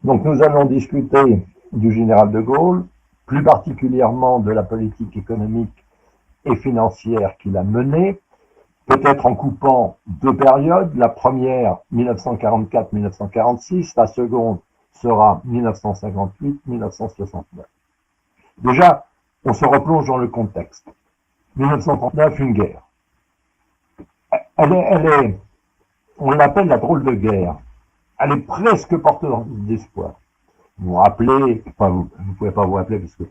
Donc nous allons discuter du général de Gaulle, plus particulièrement de la politique économique et financière qu'il a menée, peut-être en coupant deux périodes. La première, 1944-1946, la seconde sera 1958-1969. Déjà, on se replonge dans le contexte. 1939, une guerre. On l'appelle la drôle de guerre. Elle est presque porteuse d'espoir. Vous vous rappelez, enfin vous ne pouvez pas vous rappeler parce que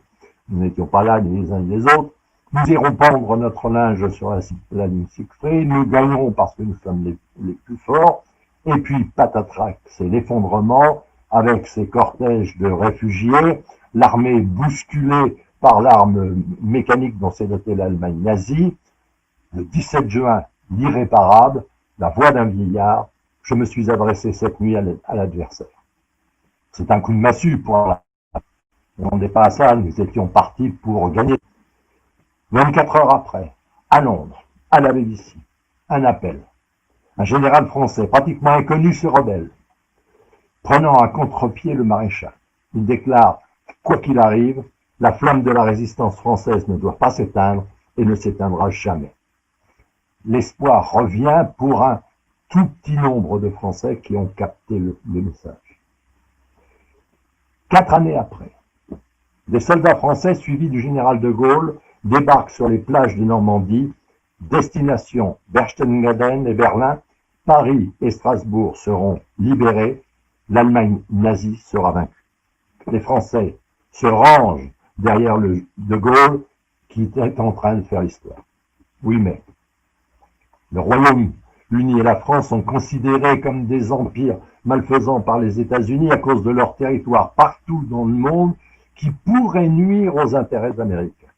nous n'étions pas là ni les uns ni les autres, nous irons pendre notre linge sur la ligne Siegfried, nous gagnerons parce que nous sommes les plus forts, et puis patatrac, c'est l'effondrement avec ces cortèges de réfugiés, l'armée bousculée par l'arme mécanique dont s'est dotée l'Allemagne nazie. Le 17 juin, l'irréparable, la voix d'un vieillard, je me suis adressé cette nuit à l'adversaire. C'est un coup de massue pour la... On n'est pas à ça, nous étions partis pour gagner. 24 heures après, à Londres, à la BBC, un appel. Un général français, pratiquement inconnu, se rebelle, prenant à contre-pied le maréchal. Il déclare, quoi qu'il arrive, la flamme de la résistance française ne doit pas s'éteindre et ne s'éteindra jamais. L'espoir revient pour un tout petit nombre de Français qui ont capté le message. 4 années après, des soldats français suivis du général de Gaulle débarquent sur les plages de Normandie, destination Berchtesgaden et Berlin. Paris et Strasbourg seront libérés, l'Allemagne nazie sera vaincue. Les Français se rangent derrière le de Gaulle qui était en train de faire l'histoire. Oui, mais le Royaume-Uni et la France sont considérés comme des empires malfaisants par les États-Unis à cause de leur territoire partout dans le monde qui pourrait nuire aux intérêts américains.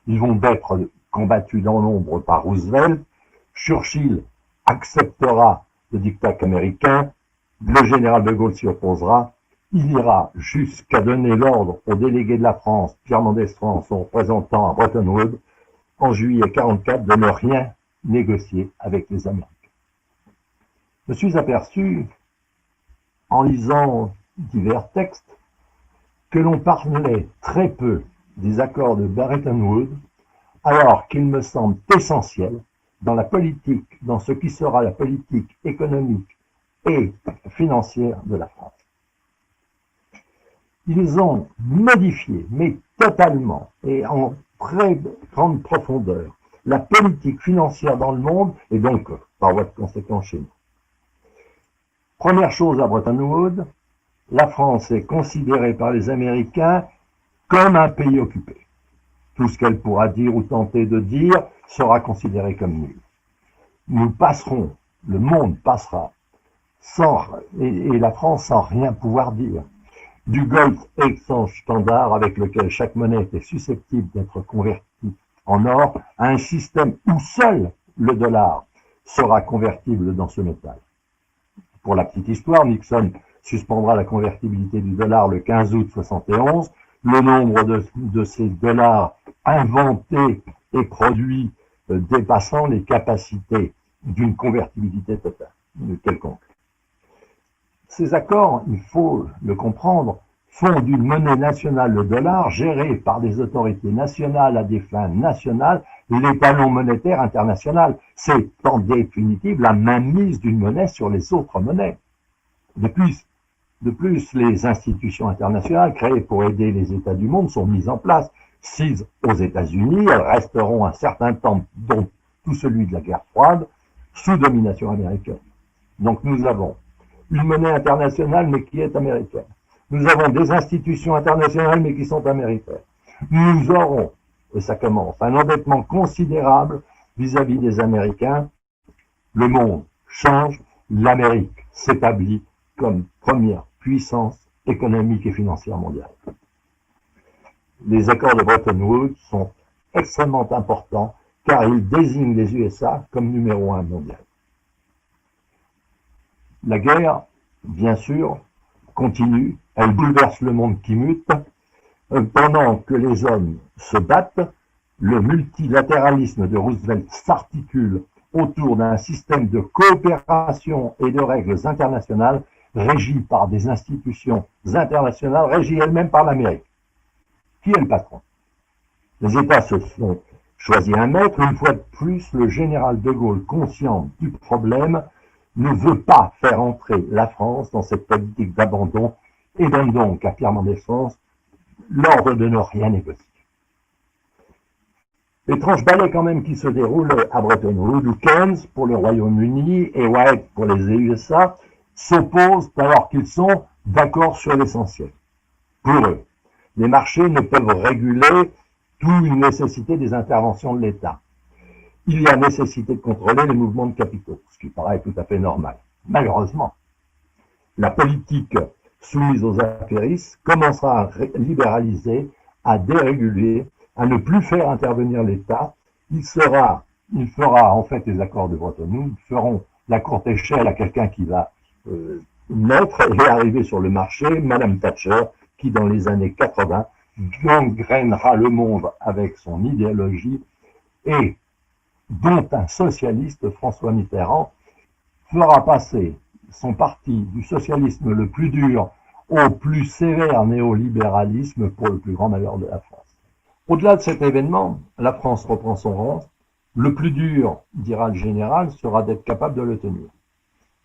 Ils vont être combattus dans l'ombre par Roosevelt. Churchill acceptera le diktat américain. Le général de Gaulle s'y opposera. Il ira jusqu'à donner l'ordre au délégué de la France, Pierre Mendès France, son représentant à Bretton Woods, en juillet 1944, de ne rien négocier avec les Américains. Je me suis aperçu, en lisant divers textes, que l'on parlait très peu des accords de Bretton Woods, alors qu'il me semble essentiel dans la politique, dans ce qui sera la politique économique et financière de la France. Ils ont modifié, mais totalement et en très grande profondeur, la politique financière dans le monde et donc, par voie de conséquence, chez nous. Première chose à Bretton Woods, la France est considérée par les Américains comme un pays occupé. Tout ce qu'elle pourra dire ou tenter de dire sera considéré comme nul. Nous passerons, le monde passera, et la France sans rien pouvoir dire. Du Gold Exchange Standard, avec lequel chaque monnaie était susceptible d'être convertie en or, à un système où seul le dollar sera convertible dans ce métal. Pour la petite histoire, Nixon suspendra la convertibilité du dollar le 15 août 1971. Le nombre de ces dollars inventés et produits dépassant les capacités d'une convertibilité totale, quelconque. Ces accords, il faut le comprendre, font d'une monnaie nationale, le dollar, géré par des autorités nationales à des fins nationales, l'étalon monétaire international. C'est en définitive la mainmise d'une monnaie sur les autres monnaies. De plus, les institutions internationales créées pour aider les États du monde sont mises en place. 6 aux États-Unis, elles resteront un certain temps, dont tout celui de la guerre froide, sous domination américaine. Donc nous avons une monnaie internationale mais qui est américaine. Nous avons des institutions internationales mais qui sont américaines. Nous aurons, et ça commence, un endettement considérable vis-à-vis des Américains. Le monde change, l'Amérique s'établit comme première puissance économique et financière mondiale. Les accords de Bretton Woods sont extrêmement importants car ils désignent les USA comme numéro 1 mondial. La guerre, bien sûr, continue, elle bouleverse le monde qui mute. Pendant que les hommes se battent, le multilatéralisme de Roosevelt s'articule autour d'un système de coopération et de règles internationales régie par des institutions internationales, régie elle-même par l'Amérique. Qui est le patron? Les États se sont choisis un maître. Une fois de plus, le général de Gaulle, conscient du problème, ne veut pas faire entrer la France dans cette politique d'abandon et donne donc à Pierre Mendès France l'ordre de ne rien négocier. L'étrange ballet quand même qui se déroule à Bretton Woods, où Keynes pour le Royaume-Uni et White pour les USA s'opposent alors qu'ils sont d'accord sur l'essentiel. Pour eux, les marchés ne peuvent réguler toute une nécessité des interventions de l'État. Il y a nécessité de contrôler les mouvements de capitaux, ce qui paraît tout à fait normal. Malheureusement, la politique soumise aux affairistes commencera à libéraliser, à déréguler, à ne plus faire intervenir l'État. Il fera en fait les accords de Bretton Woods, feront la courte échelle à quelqu'un qui va naître et arriver sur le marché, Madame Thatcher, qui dans les années 80 gangrénera le monde avec son idéologie et dont un socialiste, François Mitterrand, fera passer son parti du socialisme le plus dur au plus sévère néolibéralisme pour le plus grand malheur de la France. Au-delà de cet événement, la France reprend son rang. Le plus dur, dira le général, sera d'être capable de le tenir.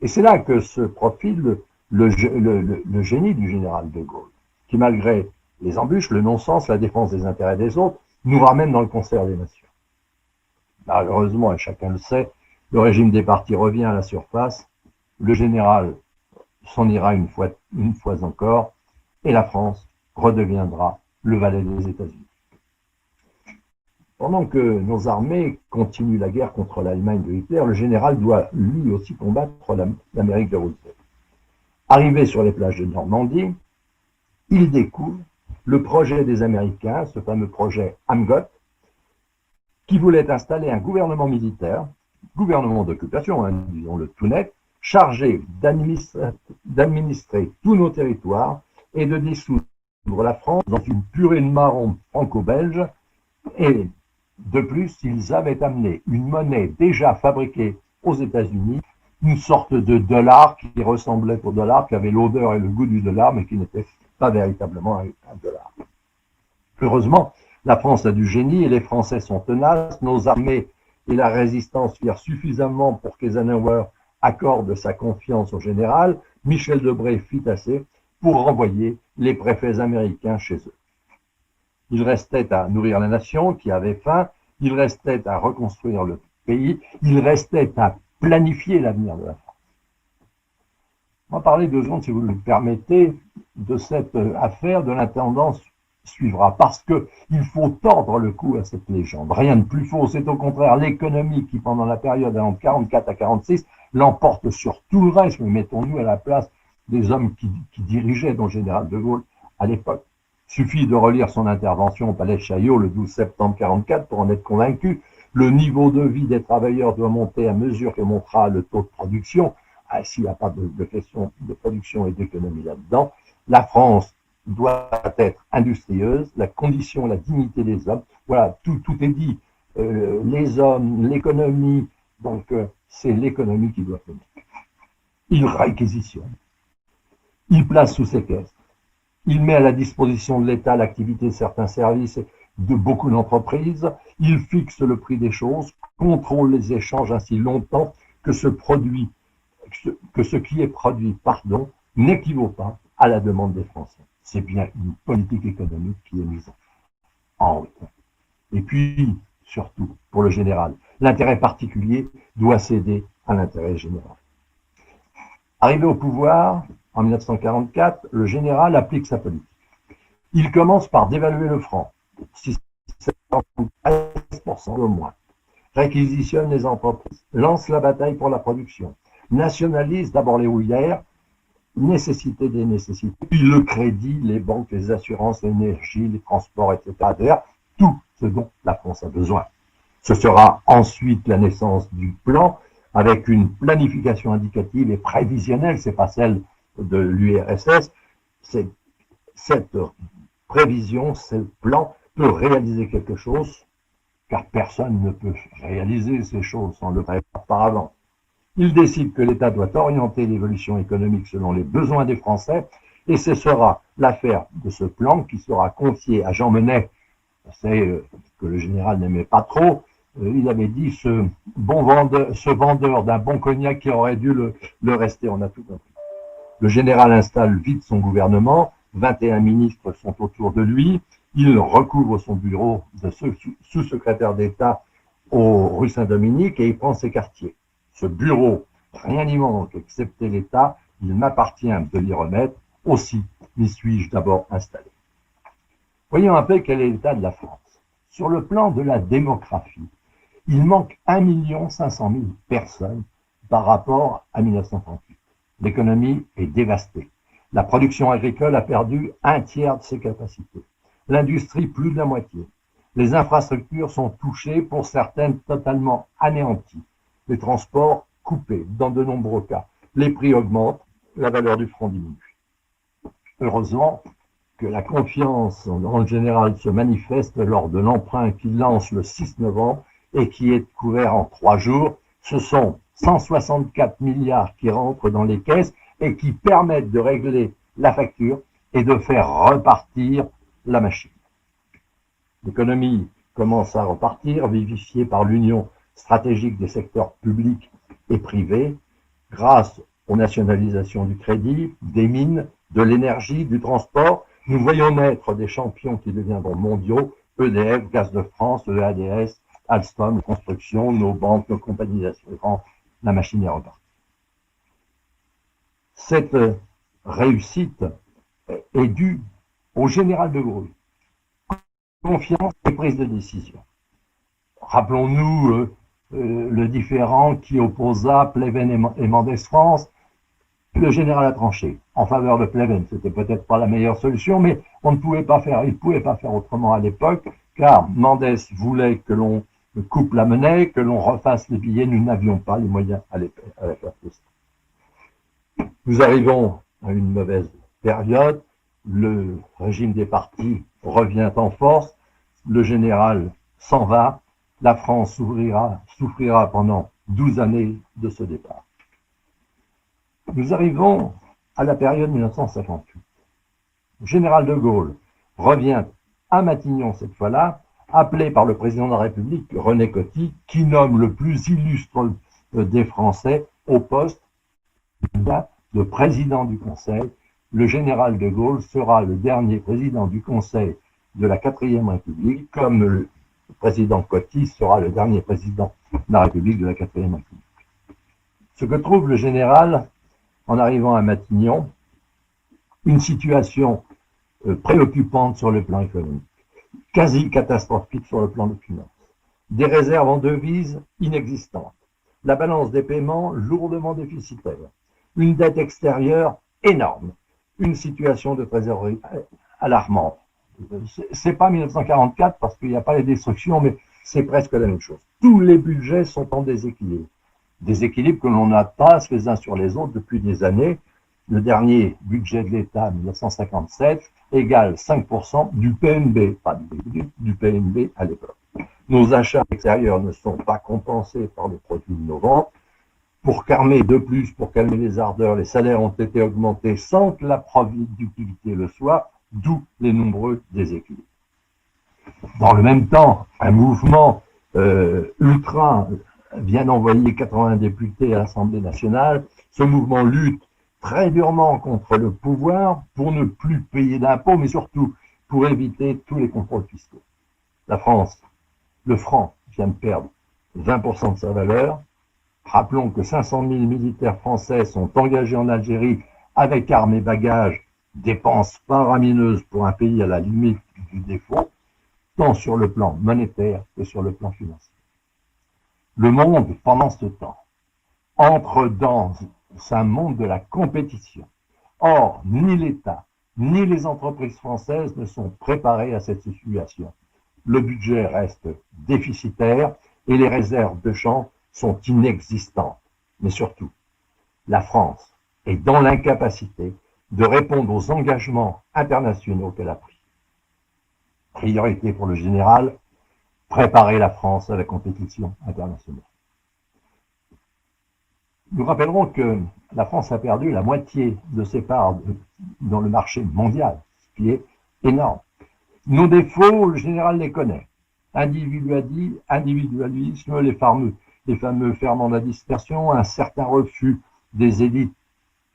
Et c'est là que se profile le génie du général de Gaulle, qui malgré les embûches, le non-sens, la défense des intérêts des autres, nous ramène dans le concert des nations. Malheureusement, et chacun le sait, le régime des partis revient à la surface, le général s'en ira une fois encore, et la France redeviendra le valet des États-Unis. Pendant que nos armées continuent la guerre contre l'Allemagne de Hitler, le général doit lui aussi combattre l'Amérique de Roosevelt. Arrivé sur les plages de Normandie, il découvre le projet des Américains, ce fameux projet Amgot, qui voulait installer un gouvernement militaire, gouvernement d'occupation, disons-le tout net, chargé d'administrer tous nos territoires et de dissoudre la France dans une purée de marron franco-belge. Et de plus, ils avaient amené une monnaie déjà fabriquée aux États-Unis, une sorte de dollar qui ressemblait au dollar, qui avait l'odeur et le goût du dollar, mais qui n'était pas véritablement un dollar. Heureusement, la France a du génie et les Français sont tenaces. Nos armées et la résistance firent suffisamment pour qu'Eisenhower accorde sa confiance au général. Michel Debré fit assez pour renvoyer les préfets américains chez eux. Il restait à nourrir la nation qui avait faim, il restait à reconstruire le pays, il restait à planifier l'avenir de la France. On va parler 2 secondes, si vous le permettez, de cette affaire, de l'intendance suivra, parce qu'il faut tordre le cou à cette légende. Rien de plus faux, c'est au contraire l'économie qui, pendant la période allant de 44 à 46, l'emporte sur tout le reste. Mais mettons-nous à la place des hommes qui dirigeaient, dont le général de Gaulle à l'époque. Suffit de relire son intervention au Palais de Chaillot le 12 septembre 1944 pour en être convaincu. Le niveau de vie des travailleurs doit monter à mesure que montera le taux de production. S'il n'y a pas de question de production et d'économie là-dedans, la France doit être industrieuse, la condition, la dignité des hommes. Voilà, tout est dit. Les hommes, l'économie, donc c'est l'économie qui doit tenir. Il réquisitionne. Il place sous séquestre. Il met à la disposition de l'État l'activité de certains services de beaucoup d'entreprises. Il fixe le prix des choses, contrôle les échanges ainsi longtemps que ce qui est produit, n'équivaut pas à la demande des Français. C'est bien une politique économique qui est mise en route. Et puis, surtout, pour le général, l'intérêt particulier doit céder à l'intérêt général. Arrivé au pouvoir, en 1944, le général applique sa politique. Il commence par dévaluer le franc, 6,13% au moins, réquisitionne les entreprises, lance la bataille pour la production, nationalise d'abord les houillères, nécessité des nécessités, puis le crédit, les banques, les assurances, l'énergie, les transports, etc. C'est-à-dire tout ce dont la France a besoin. Ce sera ensuite la naissance du plan, avec une planification indicative et prévisionnelle, c'est pas celle de l'URSS, cette prévision, ce plan peut réaliser quelque chose, car personne ne peut réaliser ces choses sans le préparer auparavant. Il décide que l'État doit orienter l'évolution économique selon les besoins des Français, et ce sera l'affaire de ce plan qui sera confié à Jean Monnet, c'est que le général n'aimait pas trop. Il avait dit ce vendeur d'un bon cognac qui aurait dû le rester, on a tout compris. Le général installe vite son gouvernement, 21 ministres sont autour de lui, il recouvre son bureau de sous-secrétaire d'État rue Saint-Dominique et il prend ses quartiers. Ce bureau, rien n'y manque, excepté l'État, il m'appartient de l'y remettre, aussi m'y suis-je d'abord installé. Voyons un peu quel est l'état de la France. Sur le plan de la démographie, il manque 1 500 000 personnes par rapport à 1938. L'économie est dévastée. La production agricole a perdu un tiers de ses capacités. L'industrie, plus de la moitié. Les infrastructures sont touchées, pour certaines totalement anéanties. Les transports coupés dans de nombreux cas. Les prix augmentent, la valeur du franc diminue. Heureusement que la confiance dans le général se manifeste lors de l'emprunt qu'il lance le 6 novembre et qui est couvert en 3 jours. Ce sont 164 milliards qui rentrent dans les caisses et qui permettent de régler la facture et de faire repartir la machine. L'économie commence à repartir, vivifiée par l'union stratégique des secteurs publics et privés, grâce aux nationalisations du crédit, des mines, de l'énergie, du transport. Nous voyons naître des champions qui deviendront mondiaux, EDF, Gaz de France, EADS, Alstom, construction, nos banques, nos compagnies d'assurance, la machine est repartie. Cette réussite est due au général de Gaulle. Confiance et prise de décision. Rappelons-nous le différend qui opposa Pleven et Mendès France. Le général a tranché en faveur de Pleven. C'était peut-être pas la meilleure solution, mais on ne pouvait pas faire, il ne pouvait pas faire autrement à l'époque, car Mendès voulait que l'on coupe la monnaie, que l'on refasse les billets. Nous n'avions pas les moyens à faire tout ça. Nous arrivons à une mauvaise période. Le régime des partis revient en force. Le général s'en va. La France souffrira pendant 12 années de ce départ. Nous arrivons à la période 1958. Le général de Gaulle revient à Matignon cette fois-là, appelé par le président de la République, René Coty, qui nomme le plus illustre des Français au poste de président du Conseil. Le général de Gaulle sera le dernier président du Conseil de la 4e République, comme le président Coty sera le dernier président de la République de la 4e République. Ce que trouve le général en arrivant à Matignon, une situation préoccupante sur le plan économique, quasi catastrophique sur le plan des finances, des réserves en devises inexistantes, la balance des paiements lourdement déficitaire, une dette extérieure énorme, une situation de trésorerie alarmante. C'est pas 1944 parce qu'il n'y a pas les destructions, mais c'est presque la même chose. Tous les budgets sont en déséquilibre. Déséquilibre que l'on passe les uns sur les autres depuis des années. Le dernier budget de l'État, 1957, égale 5% du PNB, pas du PNB à l'époque. Nos achats extérieurs ne sont pas compensés par les produits de nos ventes. Pour calmer les ardeurs, les salaires ont été augmentés sans que la productivité le soit, d'où les nombreux déséquilibres. Dans le même temps, un mouvement ultra vient d'envoyer 80 députés à l'Assemblée nationale. Ce mouvement lutte très durement contre le pouvoir pour ne plus payer d'impôts, mais surtout pour éviter tous les contrôles fiscaux. La France, le franc vient de perdre 20% de sa valeur. Rappelons que 500 000 militaires français sont engagés en Algérie avec armes et bagages, dépenses faramineuses pour un pays à la limite du défaut, tant sur le plan monétaire que sur le plan financier. Le monde, pendant ce temps, entre dans un monde de la compétition. Or, ni l'État, ni les entreprises françaises ne sont préparées à cette situation. Le budget reste déficitaire et les réserves de change sont inexistantes. Mais surtout, la France est dans l'incapacité de répondre aux engagements internationaux qu'elle a pris. Priorité pour le général, préparer la France à la compétition internationale. Nous rappellerons que la France a perdu la moitié de ses parts dans le marché mondial, ce qui est énorme. Nos défauts, le général les connaît. Individualisme, les fameux ferments de la dispersion, un certain refus des élites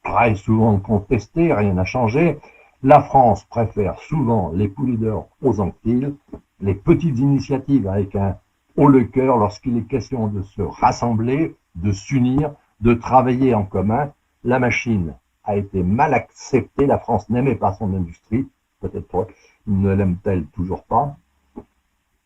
très souvent contesté, rien n'a changé. La France préfère souvent les poulets d'or aux Antilles, les petites initiatives avec un haut le cœur lorsqu'il est question de se rassembler, de s'unir, de travailler en commun. La machine a été mal acceptée, la France n'aimait pas son industrie, peut-être ne l'aime-t-elle toujours pas,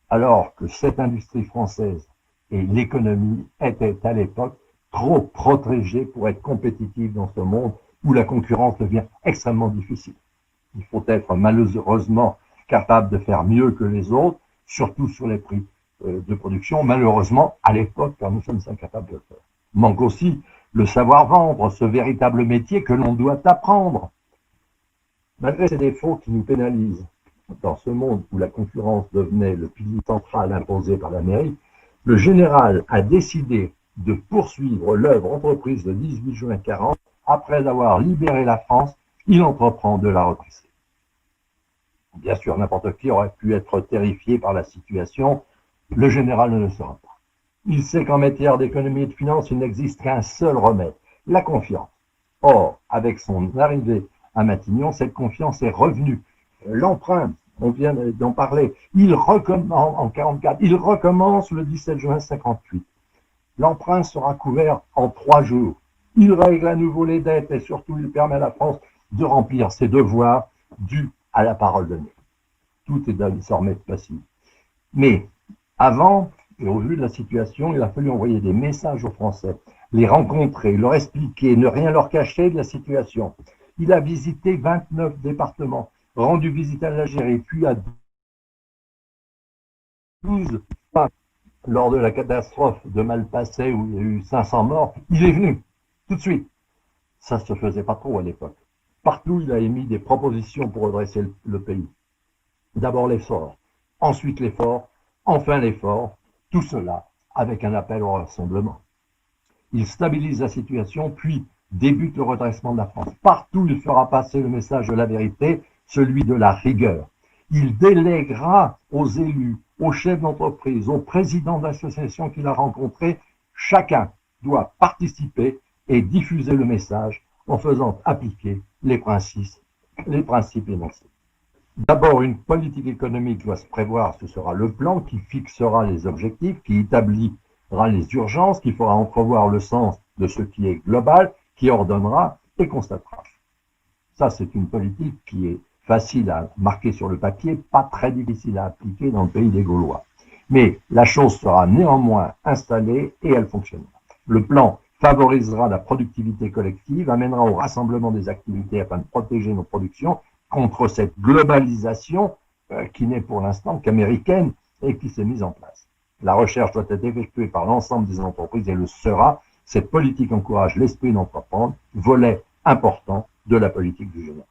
alors que cette industrie française et l'économie étaient à l'époque trop protégées pour être compétitives dans ce monde où la concurrence devient extrêmement difficile. Il faut être malheureusement capable de faire mieux que les autres, surtout sur les prix de production. Malheureusement, à l'époque, car nous sommes incapables de le faire. Manque aussi le savoir-vendre, ce véritable métier que l'on doit apprendre. Malgré ces défauts qui nous pénalisent, dans ce monde où la concurrence devenait le pilier central imposé par l'Amérique, le général a décidé de poursuivre l'œuvre entreprise le 18 juin 40. Après avoir libéré la France, il entreprend de la represser. Bien sûr, n'importe qui aurait pu être terrifié par la situation. Le général ne le sera pas. Il sait qu'en matière d'économie et de finance, il n'existe qu'un seul remède, la confiance. Or, avec son arrivée à Matignon, cette confiance est revenue. L'emprunt, on vient d'en parler, il recommence en 44, il recommence le 17 juin 58. L'emprunt sera couvert en 3 jours. Il règle à nouveau les dettes et surtout il permet à la France de remplir ses devoirs dus à la parole donnée. Tout est désormais possible. Mais avant, et au vu de la situation, il a fallu envoyer des messages aux Français, les rencontrer, leur expliquer, ne rien leur cacher de la situation. Il a visité 29 départements, rendu visite à l'Algérie, puis à 12 fois lors de la catastrophe de Malpasset où il y a eu 500 morts. Il est venu tout de suite. Ça ne se faisait pas trop à l'époque. Partout, il a émis des propositions pour redresser le pays. D'abord l'effort, ensuite l'effort, enfin l'effort, tout cela avec un appel au rassemblement. Il stabilise la situation, puis débute le redressement de la France. Partout, il fera passer le message de la vérité, celui de la rigueur. Il déléguera aux élus, aux chefs d'entreprise, aux présidents d'associations qu'il a rencontrés. Chacun doit participer et diffuser le message en faisant appliquer les principes énoncés. D'abord, une politique économique doit se prévoir, ce sera le plan qui fixera les objectifs, qui établira les urgences, qui fera entrevoir le sens de ce qui est global, qui ordonnera et constatera. Ça, c'est une politique qui est facile à marquer sur le papier, pas très difficile à appliquer dans le pays des Gaulois. Mais la chose sera néanmoins installée et elle fonctionnera. Le plan favorisera la productivité collective, amènera au rassemblement des activités afin de protéger nos productions contre cette globalisation qui n'est pour l'instant qu'américaine et qui s'est mise en place. La recherche doit être effectuée par l'ensemble des entreprises et le sera. Cette politique encourage l'esprit d'entreprendre, volet important de la politique du général.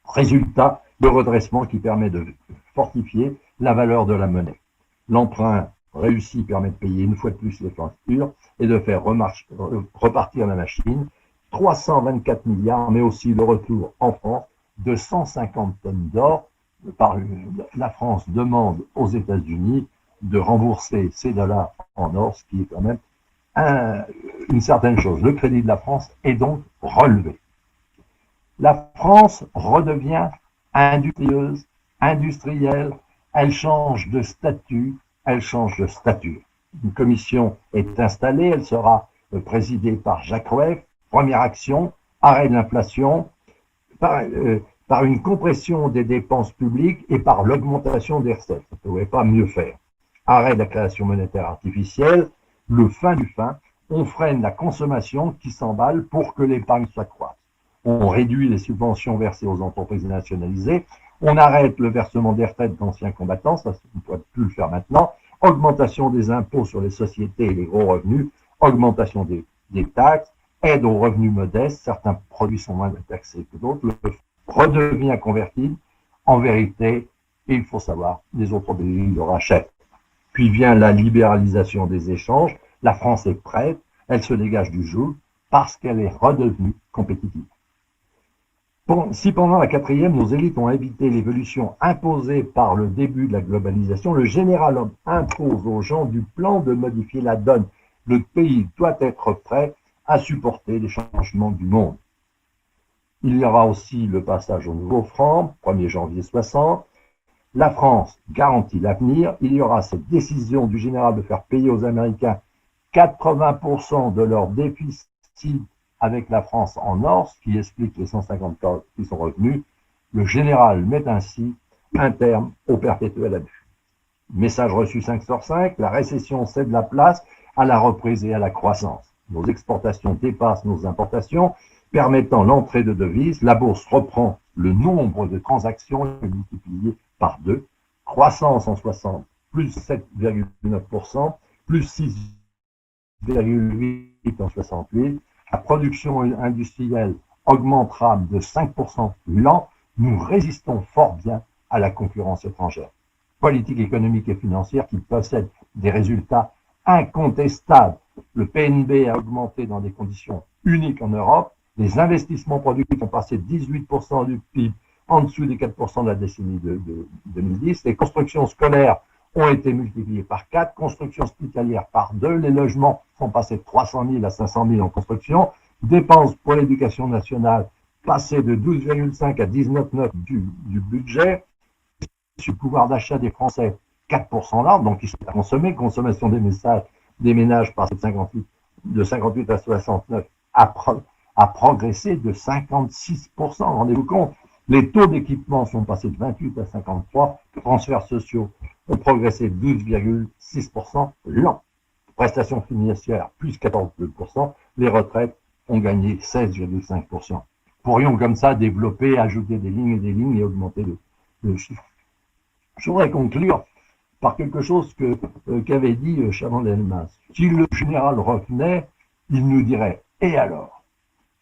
Résultat, le redressement qui permet de fortifier la valeur de la monnaie. L'emprunt réussi permet de payer une fois de plus les factures et de faire repartir la machine. 324 milliards, mais aussi le retour en France de 150 tonnes d'or. La France demande aux États-Unis de rembourser ces dollars en or, ce qui est quand même une certaine chose. Le crédit de la France est donc relevé. La France redevient industrieuse, industrielle, elle change de statut, elle change de stature. Une commission est installée, elle sera présidée par Jacques Rueff. Première action, arrêt de l'inflation, par une compression des dépenses publiques et par l'augmentation des recettes. On ne pouvait pas mieux faire. Arrêt de la création monétaire artificielle, le fin du fin, on freine la consommation qui s'emballe pour que l'épargne s'accroisse. On réduit les subventions versées aux entreprises nationalisées, on arrête le versement des retraites d'anciens combattants, ça on ne pourrait plus le faire maintenant, augmentation des impôts sur les sociétés et les gros revenus, augmentation des taxes, aide aux revenus modestes, certains produits sont moins taxés que d'autres, le redevient convertible, en vérité, il faut savoir, les autres pays le rachètent. Puis vient la libéralisation des échanges, la France est prête, Elle se dégage du joug parce qu'elle est redevenue compétitive. Si pendant la quatrième, nos élites ont évité l'évolution imposée par le début de la globalisation, le général impose aux gens du plan de modifier la donne. Le pays doit être prêt à supporter les changements du monde. Il y aura aussi le passage au nouveau franc, 1er janvier 60. La France garantit l'avenir. Il y aura cette décision du général de faire payer aux Américains 80% de leur déficit avec la France en or, ce qui explique les 150 cas qui sont revenus. Le général met ainsi un terme au perpétuel abus. Message reçu 5 sur 5, la récession cède la place à la reprise et à la croissance. Nos exportations dépassent nos importations, permettant l'entrée de devises. La bourse reprend, le nombre de transactions est multiplié par 2. Croissance en 60, plus 7,9%, plus 6,8% en 68. La production industrielle augmentera de 5% l'an. Nous résistons fort bien à la concurrence étrangère. Politique économique et financière qui possède des résultats incontestables. Le PNB a augmenté dans des conditions uniques en Europe. Les investissements productifs ont passé de 18% du PIB en dessous des 4% de la décennie de 2010. Les constructions scolaires ont été multipliées par 4, constructions hospitalières par 2, les logements sont passés de 300 000 à 500 000 en construction, dépenses pour l'éducation nationale passées de 12,5 à 19,9 du budget, sur le pouvoir d'achat des Français 4% là, donc ils sont à consommer, consommation des ménages passée de 58 à 69 a progressé de 56%, rendez-vous compte. Les taux d'équipement sont passés de 28 à 53, transferts sociaux ont progressé de 12,6% l'an. Prestations financières, plus 14,2%, les retraites ont gagné 16,5%. Pourrions comme ça développer, ajouter des lignes et augmenter le chiffre. Je voudrais conclure par quelque chose qu'avait dit Chaban-Delmas. Si le général revenait, il nous dirait « Et alors ?»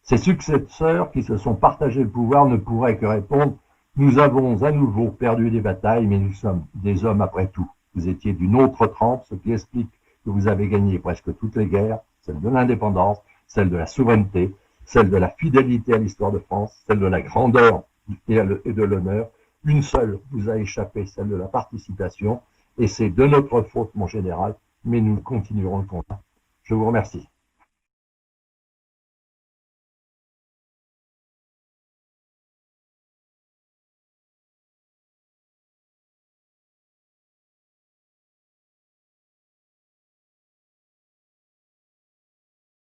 Ses successeurs qui se sont partagés le pouvoir ne pourraient que répondre « Nous avons à nouveau perdu des batailles, mais nous sommes des hommes après tout. Vous étiez d'une autre trempe, ce qui explique que vous avez gagné presque toutes les guerres, celle de l'indépendance, celle de la souveraineté, celle de la fidélité à l'histoire de France, celle de la grandeur et de l'honneur. Une seule vous a échappé, celle de la participation, et c'est de notre faute, mon général, mais nous continuerons le combat. Je vous remercie.